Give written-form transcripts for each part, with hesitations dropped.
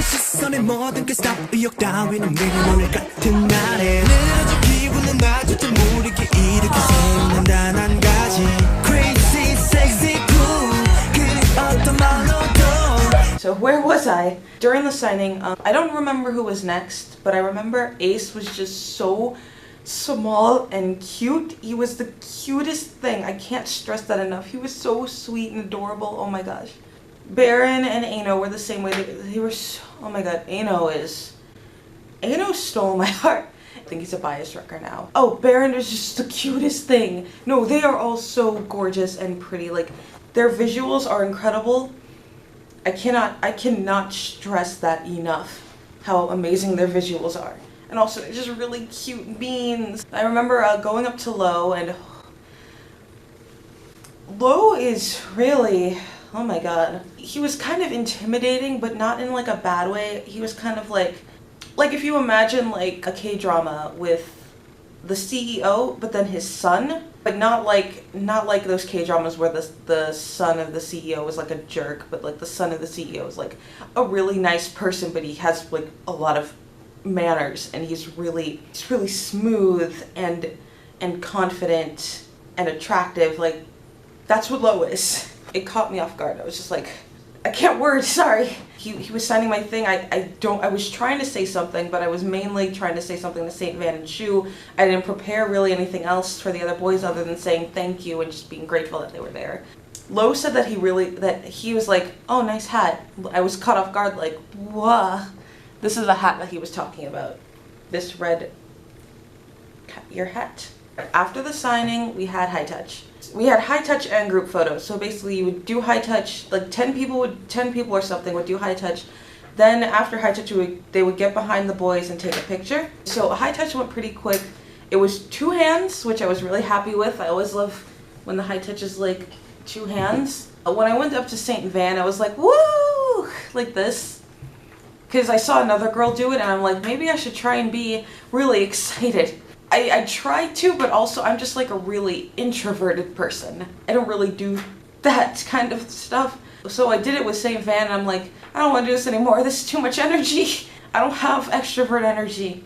시선의 모든 게 stop 의욕 따위는 내가 오늘 같은 날에 느려진 기분은 마주쳐 모르게 이렇게 세우는 단 한 가지 Crazy, sexy, cool 그 어떤 말로도. So where was I? During the signing, I don't remember who was next, but I remember Ace was just so small and cute. He was the cutest thing. I can't stress that enough. He was so sweet and adorable. Oh my gosh. Baron and Ano were the same way. They were so, oh my god, Ano stole my heart. I think he's a bias wrecker now. Oh, Baron is just the cutest thing. No, they are all so gorgeous and pretty. Like, their visuals are incredible. I cannot stress that enough, how amazing their visuals are. And also, they're just really cute beans. I remember going up to Lo, and Lo is really, oh my god. He was kind of intimidating, but not in like a bad way. He was kind of like if you imagine like a K-drama with the CEO, but then his son, but not like those K-dramas where the son of the CEO is like a jerk, but like the son of the CEO is like a really nice person, but he has like a lot of manners, and he's really smooth and confident and attractive. Like, that's what Lo is. It caught me off guard. I was just like, I can't word, sorry. He was signing my thing. I was trying to say something, but I was mainly trying to say something to Saint Van and Shu. I didn't prepare really anything else for the other boys other than saying thank you and just being grateful that they were there. Lo said that he was like, oh, nice hat. I was caught off guard, like, whoa. This is the hat that he was talking about. This red cat ear hat. After the signing, we had high touch. We had high touch and group photos. So basically you would do high touch, like 10 people or something would do high touch. Then after high touch, they would get behind the boys and take a picture. So high touch went pretty quick. It was 2 hands, which I was really happy with. I always love when the high touch is like 2 hands. When I went up to Saint Van, I was like, woo, like this. Because I saw another girl do it, and I'm like, maybe I should try and be really excited. I tried to, but also I'm just like a really introverted person. I don't really do that kind of stuff. So I did it with Saint Van, and I'm like, I don't want to do this anymore. This is too much energy. I don't have extrovert energy.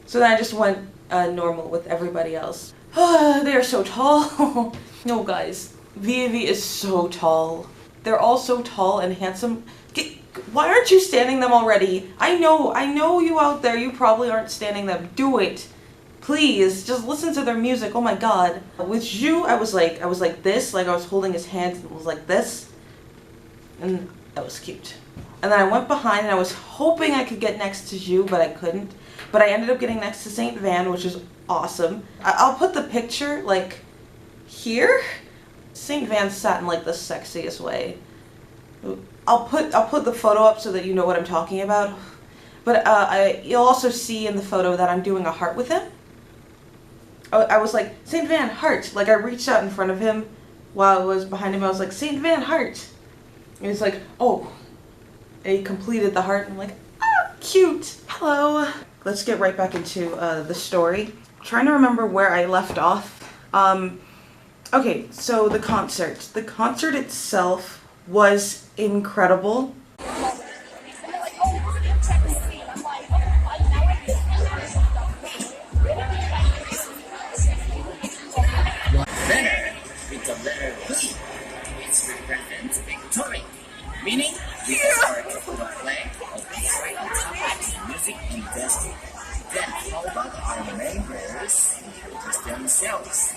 So then I just went normal with everybody else. They are so tall. No, guys. Vivi is so tall. They're all so tall and handsome. Why aren't you standing them already? I know you out there, you probably aren't standing them. Do it. Please, just listen to their music. Oh my god. With Zhu, I was like this, like I was holding his hand and was like this. And that was cute. And then I went behind and I was hoping I could get next to Zhu, but I couldn't. But I ended up getting next to Saint Van, which is awesome. I'll put the picture like here. Saint Van sat in like the sexiest way. I'll put the photo up so that you know what I'm talking about. But you'll also see in the photo that I'm doing a heart with him. I was like, Saint Van, heart. Like, I reached out in front of him while I was behind him. I was like, Saint Van, heart. And he's like, oh. And he completed the heart. And I'm like, ah, cute. Hello. Let's get right back into the story. I'm trying to remember where I left off. Okay, so the concert. The concert itself was incredible. Meaning, we can start with the play of the music industry. Then, how about our members introduce themselves?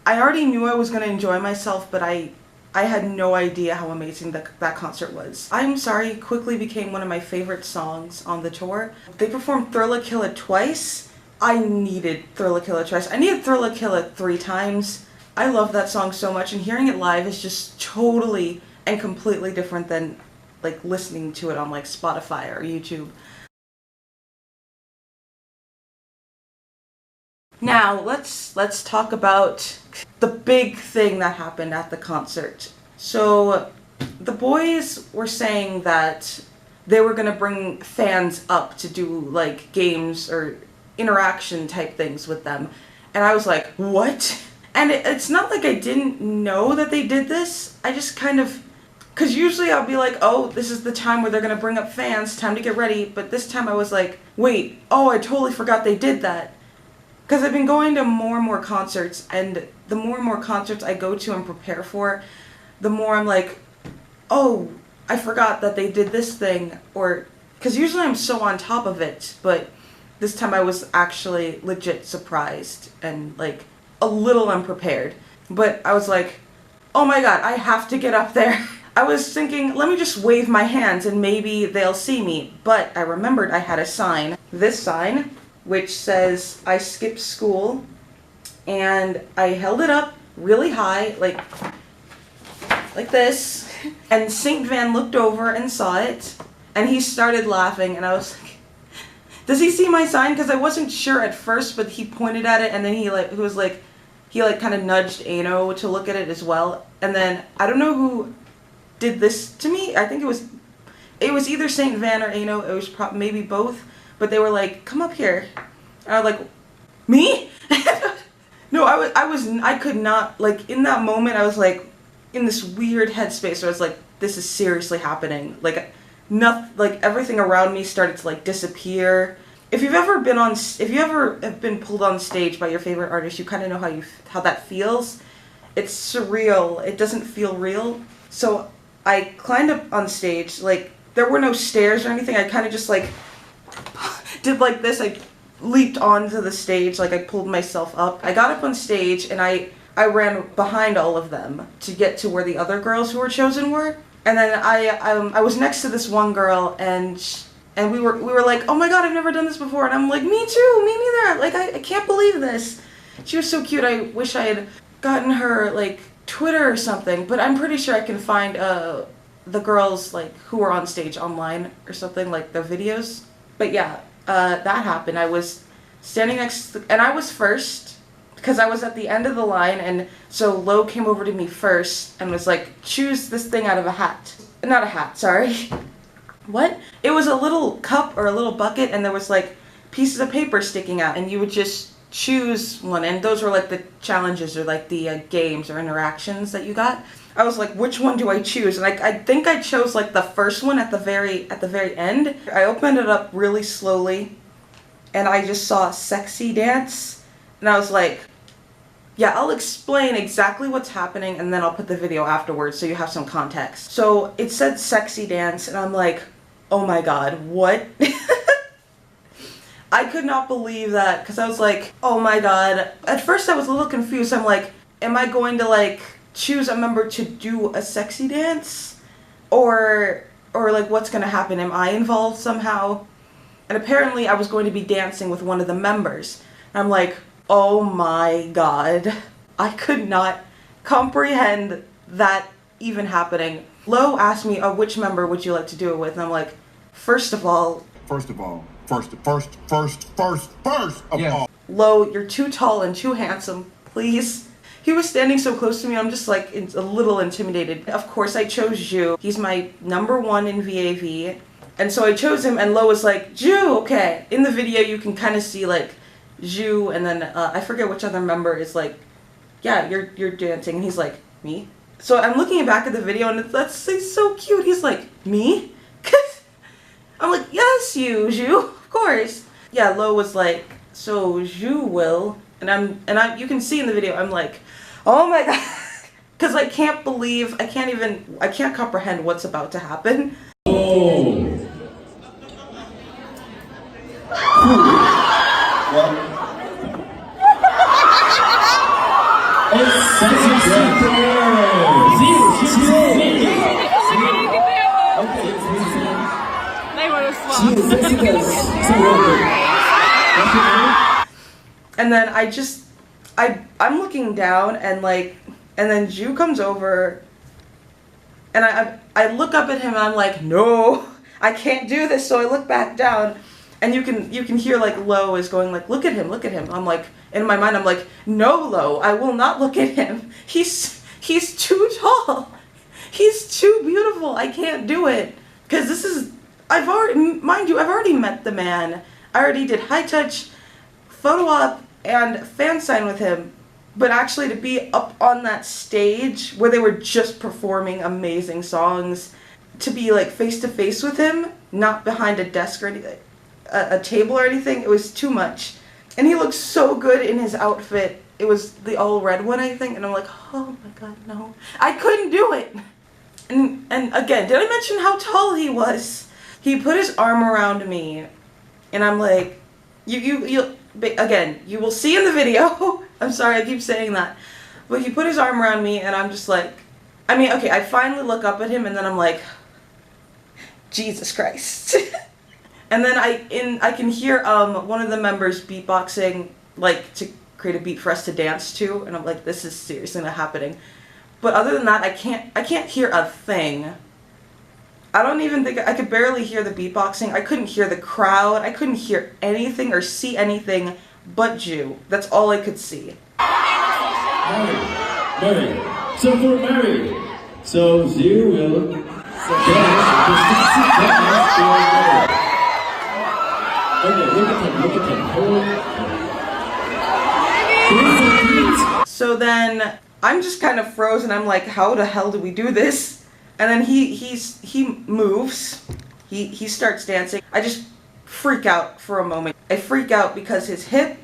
I already knew I was going to enjoy myself, but I had no idea how amazing that concert was. I'm Sorry quickly became one of my favorite songs on the tour. They performed Thrilla Killa twice. I needed Thrilla Killa twice. I needed Thrilla Killa 3 times. I love that song so much, and hearing it live is just totally and completely different than like listening to it on like Spotify or YouTube. Now let's talk about the big thing that happened at the concert. So the boys were saying that they were gonna bring fans up to do like games or interaction type things with them, and I was like, what? And it's not like I didn't know that they did this. I just kind of Because usually I'll be like, oh, this is the time where they're going to bring up fans, time to get ready. But this time I was like, wait, oh, I totally forgot they did that. Because I've been going to more and more concerts, and the more and more concerts I go to and prepare for, the more I'm like, oh, I forgot that they did this thing. Or, because usually I'm so on top of it, but this time I was actually legit surprised and like a little unprepared. But I was like, oh my god, I have to get up there. I was thinking, let me just wave my hands and maybe they'll see me. But I remembered I had a sign. This sign, which says, I skipped school. And I held it up really high, like this. And Saint Van looked over and saw it. And he started laughing. And I was like, does he see my sign? Because I wasn't sure at first, but he pointed at it. And then he kind of nudged Ano to look at it as well. And then, I don't know who did this to me. I think it was either Saint Van or Ano. It was maybe both, but they were like, come up here. And I was like, me? No, I could not, like, in that moment I was like in this weird headspace where I was like, this is seriously happening. Like, nothing, like everything around me started to like disappear. If you ever have been pulled on stage by your favorite artist, you kind of know how that feels. It's surreal. It doesn't feel real. So I climbed up on stage, like, there were no stairs or anything. I kind of just, like, did like this. I leaped onto the stage, like, I pulled myself up. I got up on stage, and I ran behind all of them to get to where the other girls who were chosen were. And then I was next to this one girl, and we were like, oh my god, I've never done this before. And I'm like, me too, me neither. Like, I can't believe this. She was so cute. I wish I had gotten her, like, Twitter or something, but I'm pretty sure I can find the girls like who were on stage online or something, like their videos. But yeah, that happened. I was standing and I was first because I was at the end of the line, and so Lo came over to me first and was like, choose this thing out of a hat. Not a hat, sorry. What? It was a little cup or a little bucket, and there was like pieces of paper sticking out, and you would just choose one, and those were like the challenges or like the games or interactions that you got. I was like, which one do I choose? And I think I chose like the first one at the very end. I opened it up really slowly, and I just saw Sexy Dance, and I was like, yeah, I'll explain exactly what's happening, and then I'll put the video afterwards so you have some context. So it said Sexy Dance, and I'm like, oh my god, what? I could not believe that, because I was like, oh my god. At first I was a little confused. I'm like, am I going to like choose a member to do a sexy dance? Or like what's going to happen? Am I involved somehow? And apparently I was going to be dancing with one of the members. And I'm like, oh my god. I could not comprehend that even happening. Lo asked me, oh, which member would you like to do it with? And I'm like, first of all, Lo, you're too tall and too handsome, please. He was standing so close to me, I'm just like a little intimidated. Of course I chose Zhu. He's my #1 in VAV. And so I chose him, and Lo was like, Zhu, okay. In the video you can kind of see like Zhu, and then I forget which other member is like, yeah, you're dancing. And he's like, me? So I'm looking back at the video, and that's so cute. He's like, me? I'm like, yes, you, Zhu, of course. Yeah, Lo was like, so Zhu will, and you can see in the video, I'm like, oh my god, because I can't comprehend what's about to happen. Oh. And then I'm looking down, and then Zhu comes over, and I look up at him, and I'm like, no, I can't do this. So I look back down, and you can hear like Lo is going like, look at him. I'm like, in my mind I'm like, no, Lo, I will not look at him. He's too tall. He's too beautiful. I can't do it. Because I've already met the man. I already did high touch, photo op, and fan sign with him. But actually to be up on that stage where they were just performing amazing songs, to be like face to face with him, not behind a desk or anything, a table or anything, it was too much. And he looked so good in his outfit. It was the all red one, I think, and I'm like, oh my god, no. I couldn't do it. And again, did I mention how tall he was? He put his arm around me, and I'm like, again, you will see in the video. I'm sorry, I keep saying that. But he put his arm around me, and I'm just like, I mean, okay, I finally look up at him, and then I'm like, Jesus Christ. And then I can hear one of the members beatboxing, like, to create a beat for us to dance to, and I'm like, this is seriously not happening. But other than that, I can't hear a thing. I don't even think, I could barely hear the beatboxing. I couldn't hear the crowd. I couldn't hear anything or see anything but Jew. That's all I could see. Mary. So for Mary, so you will Okay, look at him. So then I'm just kind of frozen. I'm like, how the hell do we do this? And then he moves. He starts dancing. I just freak out for a moment. I freak out because his hip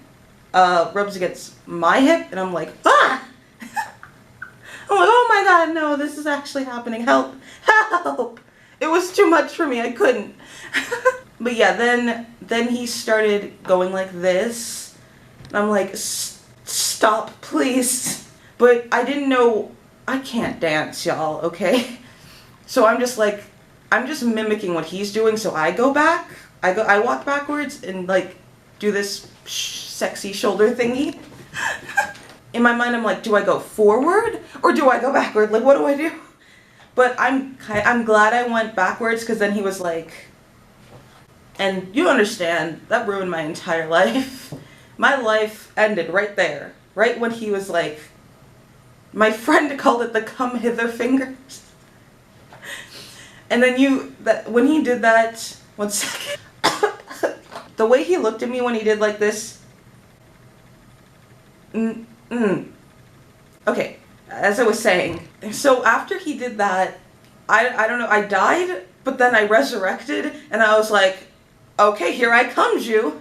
rubs against my hip, and I'm like, ah! I'm like, oh my god, no, this is actually happening. Help! Help! It was too much for me. I couldn't. But yeah, then he started going like this, and I'm like, stop, please. But I didn't know, I can't dance, y'all, okay? So I'm just mimicking what he's doing, so I go back, I walk backwards and like do this sexy shoulder thingy. In my mind I'm like, do I go forward or do I go backward? Like, what do I do? But I'm glad I went backwards, because then he was like, and you understand, that ruined my entire life. My life ended right there, right when he was like, my friend called it the come hither fingers. And then when he did that, one second. The way he looked at me when he did like this. Okay, as I was saying. So after he did that, I don't know, I died, but then I resurrected, and I was like, okay, here I come, Jew.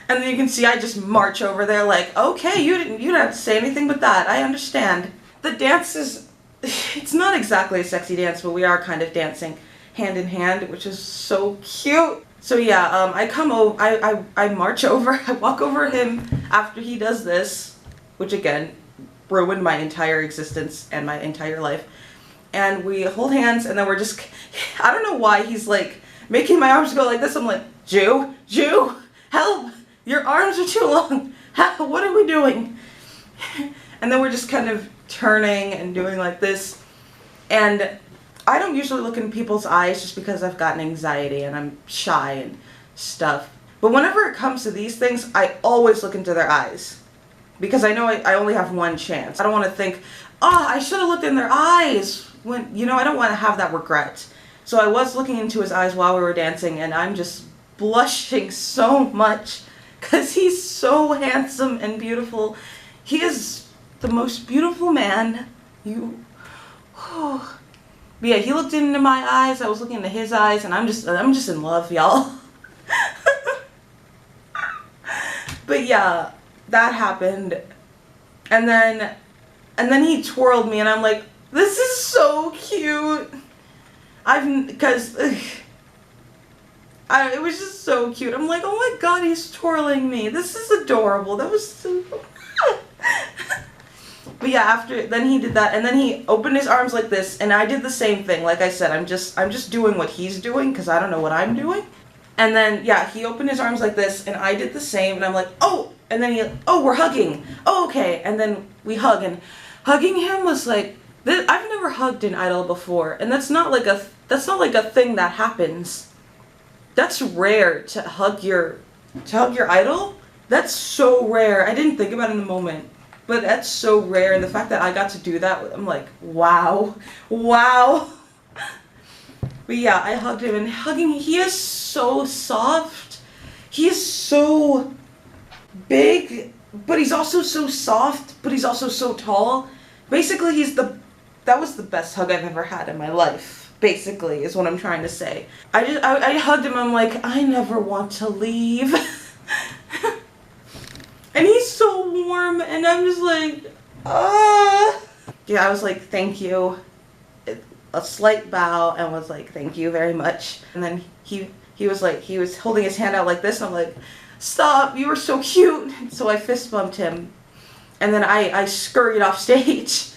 And then you can see I just march over there like, okay, you didn't have to say anything but that. I understand. The dance is, it's not exactly a sexy dance, but we are kind of dancing hand in hand, which is so cute. So yeah, I come over, I march over, I walk over him after he does this, which again, ruined my entire existence and my entire life. And we hold hands, and then we're just, I don't know why he's like making my arms go like this. I'm like, Jew, help, your arms are too long. What are we doing? And then we're just kind of turning and doing like this. And I don't usually look in people's eyes just because I've gotten anxiety and I'm shy and stuff. But whenever it comes to these things, I always look into their eyes. Because I know I only have one chance. I don't want to think, oh, I should have looked in their eyes. When, you know, I don't want to have that regret. So I was looking into his eyes while we were dancing, and I'm just blushing so much because he's so handsome and beautiful. He is the most beautiful man. But yeah, he looked into my eyes, I was looking into his eyes, and I'm just in love, y'all. But yeah, that happened. And then he twirled me, and I'm like, this is so cute. It was just so cute. I'm like, oh my god, he's twirling me. This is adorable. That was so But yeah, then he did that, and then he opened his arms like this, and I did the same thing. Like I said, I'm just doing what he's doing, because I don't know what I'm doing. And then, yeah, he opened his arms like this, and I did the same, and I'm like, oh! And then we're hugging. Oh, okay. And then we hug, and hugging him was like, I've never hugged an idol before, and that's not like a thing that happens. That's rare to hug your idol. That's so rare. I didn't think about it in the moment, but that's so rare. And the fact that I got to do that, I'm like, wow. But yeah, I hugged him, and hugging, he is so soft. He is so big, but he's also so soft, but he's also so tall. Basically, that was the best hug I've ever had in my life, basically, is what I'm trying to say. I hugged him, I'm like, I never want to leave. And he's so warm, and I'm just like, ah. Yeah, I was like, thank you. A slight bow, and was like, thank you very much. And then he was like, he was holding his hand out like this, and I'm like, stop, you were so cute. So I fist bumped him, and then I scurried off stage.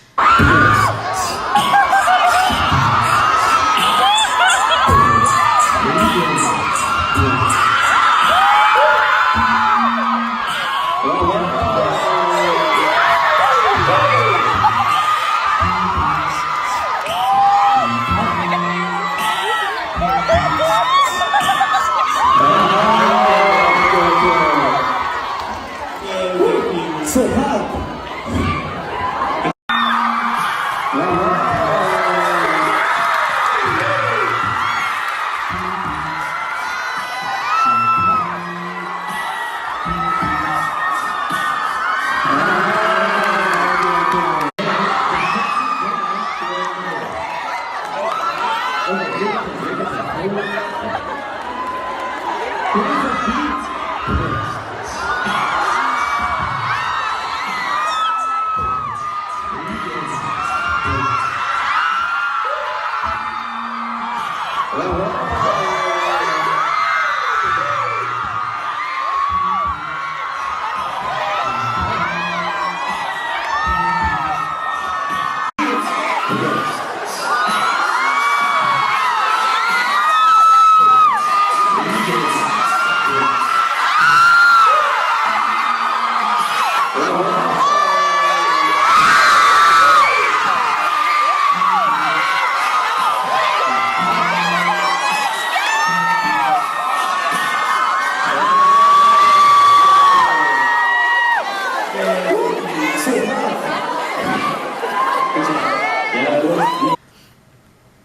So hot.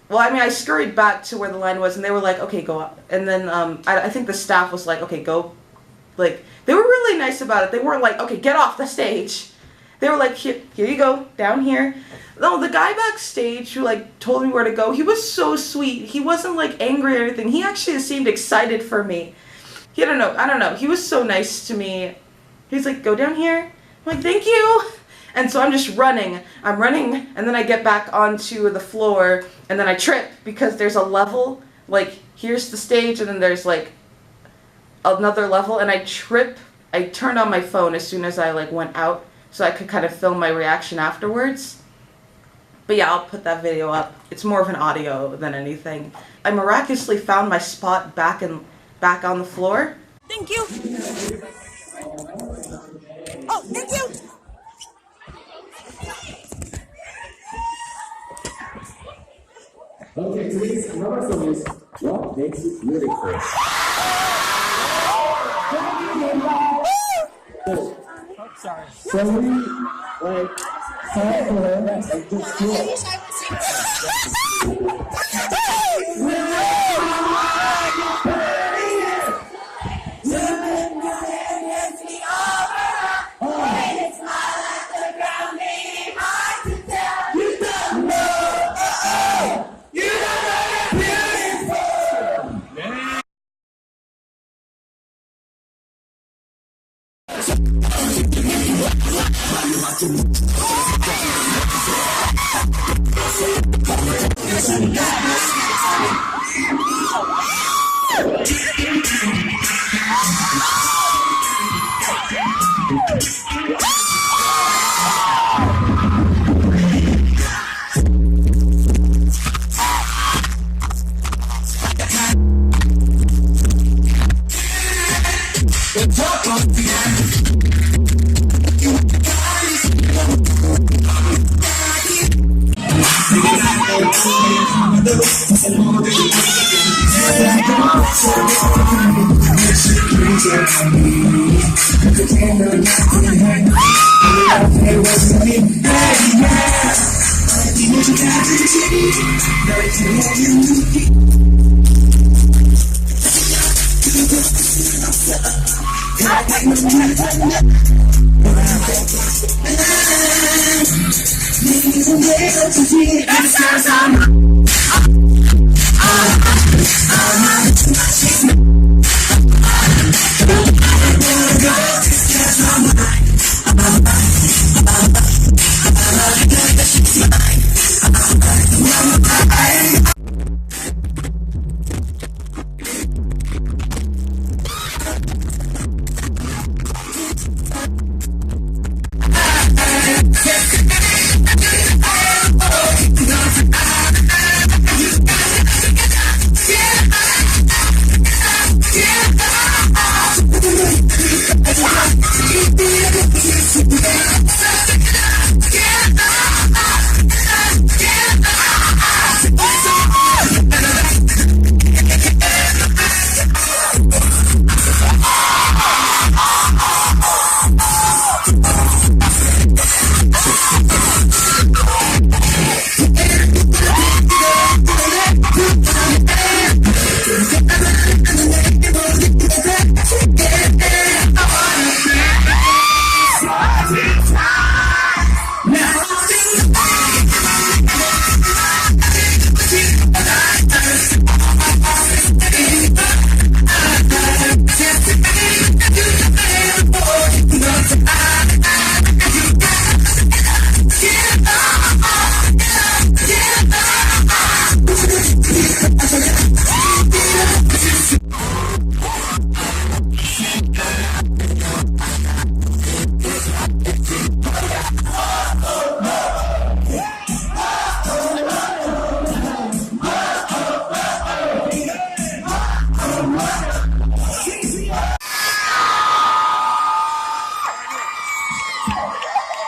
Well, I mean, I scurried back to where the line was, and they were like, okay, go up. And then I think the staff was like, okay, go. Like, they were really nice about it. They weren't like, okay, get off the stage. They were like, here you go, down here. No, the guy backstage who, like, told me where to go, he was so sweet. He wasn't, like, angry or anything. He actually seemed excited for me. I don't know. He was so nice to me. He's like, go down here. I'm like, thank you. And so I'm just running. I'm running, and then I get back onto the floor, and then I trip because there's a level. Like, here's the stage, and then there's, like, another level, and I trip. I turned on my phone as soon as I, like, went out, so I could kind of film my reaction afterwards. But yeah, I'll put that video up. It's more of an audio than anything. I miraculously found my spot back on the floor. Thank you. Oh, thank you. Okay, today's another song is What Makes It Beautiful. Sorry. So we like clap for her and just do it.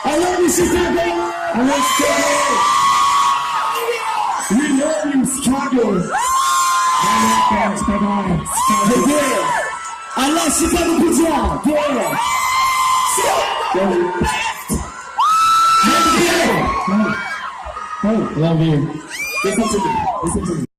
I love you, Chicago. I love Chicago. We love you, Chicago. Bye-bye. Yeah. I love Chicago. Good job. Yeah. Love you. Listen to me. Listen to me.